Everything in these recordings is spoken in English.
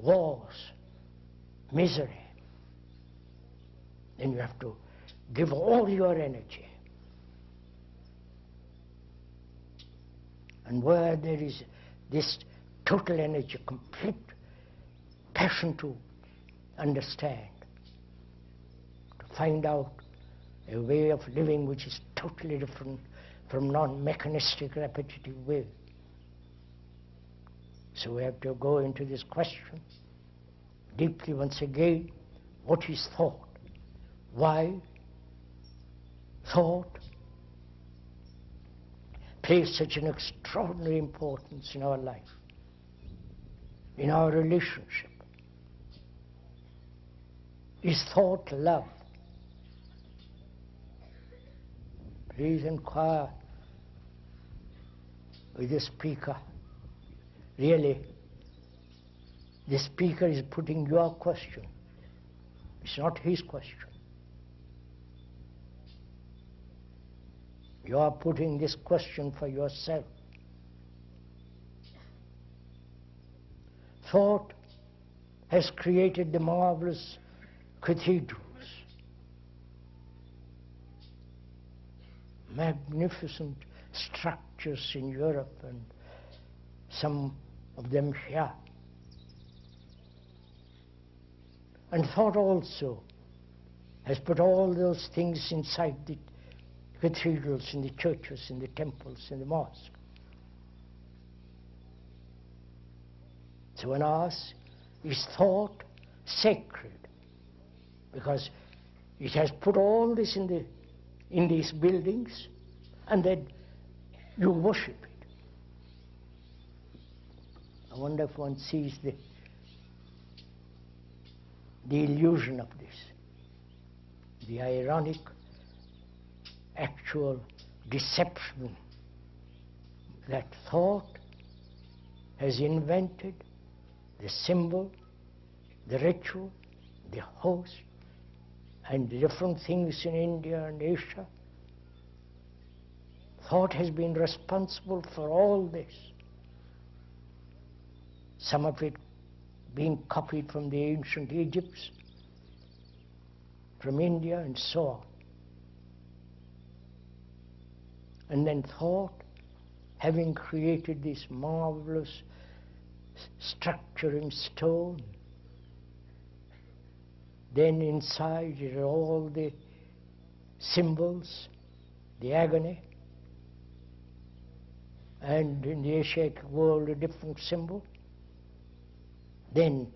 wars, misery, then you have to give all your energy. And where there is this total energy, complete passion to understand, to find out a way of living which is totally different from non-mechanistic, repetitive way. So we have to go into this question deeply once again. What is thought? Why thought plays such an extraordinary importance in our life, in our relationship? Is thought love? Please inquire with the speaker. Really, the speaker is putting your question. It's not his question. You are putting this question for yourself. Thought has created the marvelous cathedrals, magnificent structures in Europe and some of them here. And thought also has put all those things inside the cathedrals, in the churches, in the temples, in the mosques. So when asked, is thought sacred? Because it has put all this in these buildings, and then you worship it. I wonder if one sees the illusion of this, the ironic, actual deception that thought has invented the symbol, the ritual, the host, and the different things in India and Asia. Thought has been responsible for all this. Some of it being copied from the ancient Egypts, from India and so on. And then thought, having created this marvelous structure in stone, then inside it are all the symbols, the agony, and in the Asiatic world a different symbol. Then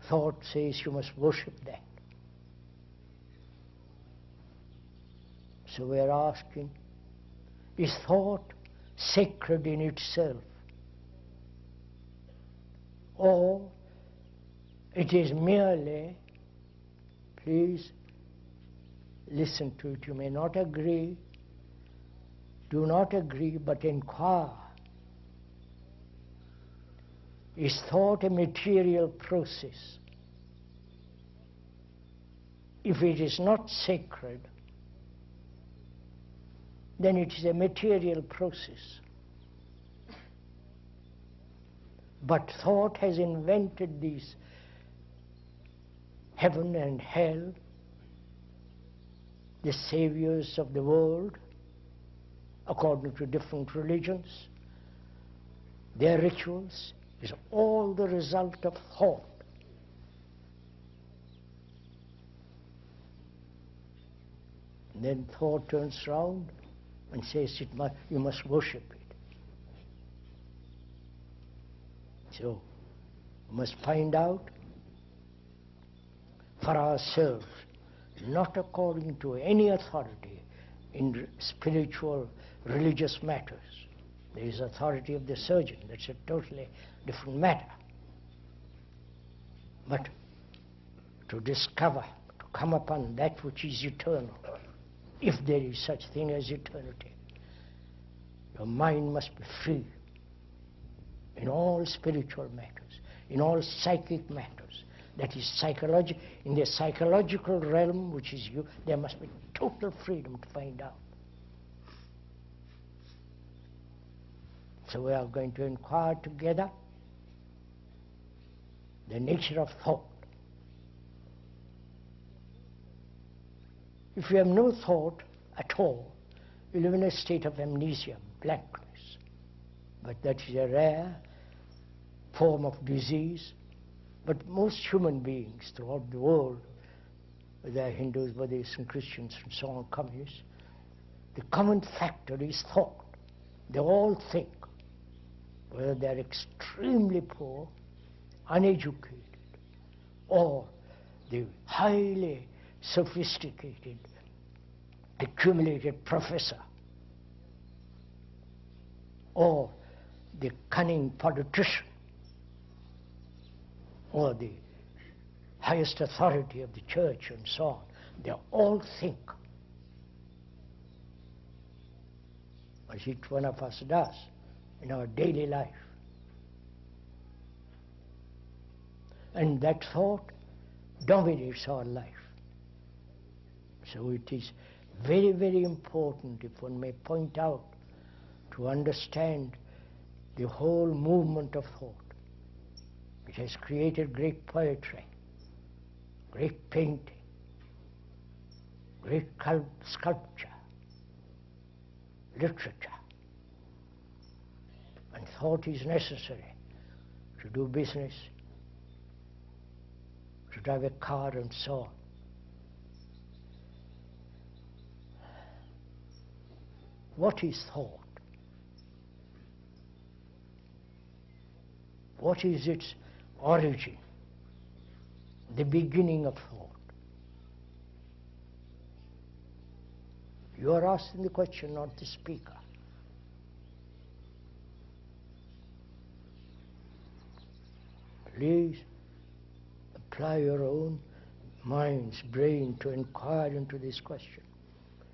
thought says you must worship that. So we are asking, is thought sacred in itself? Or it is merely, please listen to it, you may not agree, do not agree, but inquire. Is thought a material process? If it is not sacred, then it is a material process. But thought has invented these heaven and hell, the saviors of the world, according to different religions. Their rituals is all the result of thought. And then thought turns round and says you must worship it. So we must find out for ourselves, not according to any authority in spiritual, religious matters. There is authority of the surgeon, that's a totally different matter. But to discover, to come upon that which is eternal, if there is such thing as eternity, your mind must be free in all spiritual matters, in all psychic matters. That is in the psychological realm, which is you, there must be total freedom to find out. So we are going to inquire together the nature of thought. If you have no thought at all, you live in a state of amnesia, blankness. But that is a rare form of disease. But most human beings throughout the world, whether they are Hindus, Buddhists, and Christians, and so on, communists, the common factor is thought. They all think, whether they are extremely poor, uneducated, or the highly sophisticated, accumulated professor, or the cunning politician, or the highest authority of the church and so on. They all think, as each one of us does in our daily life. And that thought dominates our life. So it is very, very important, if one may point out, to understand the whole movement of thought, which has created great poetry, great painting, great sculpture, literature. And thought is necessary to do business, to drive a car, and so on. What is thought? What is its origin, the beginning of thought? You are asking the question, not the speaker. Please apply your own mind's brain to inquire into this question,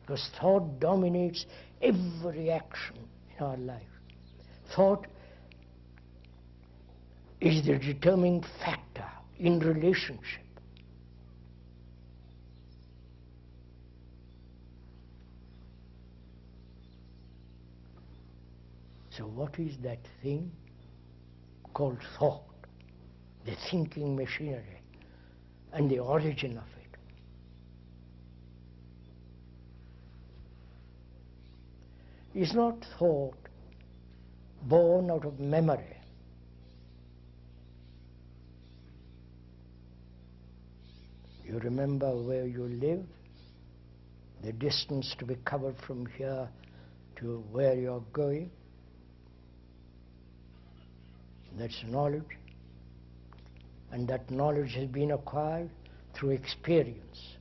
because thought dominates every action in our life. Thought is the determining factor in relationship. So what is that thing called thought? The thinking machinery and the origin of it. Is not thought born out of memory? You remember where you live, the distance to be covered from here to where you're going. That's knowledge. And that knowledge has been acquired through experience.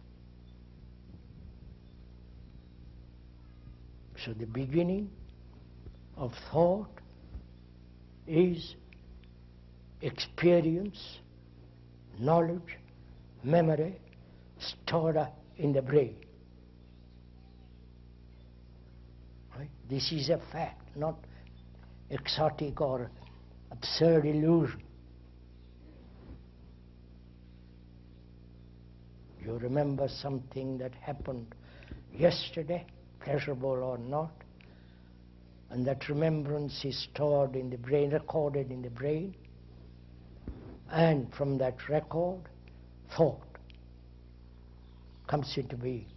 So the beginning of thought is experience, knowledge, memory stored up in the brain. Right? This is a fact, not exotic or absurd illusion. You remember something that happened yesterday, pleasurable or not, and that remembrance is stored in the brain, recorded in the brain, and from that record, thought comes into being.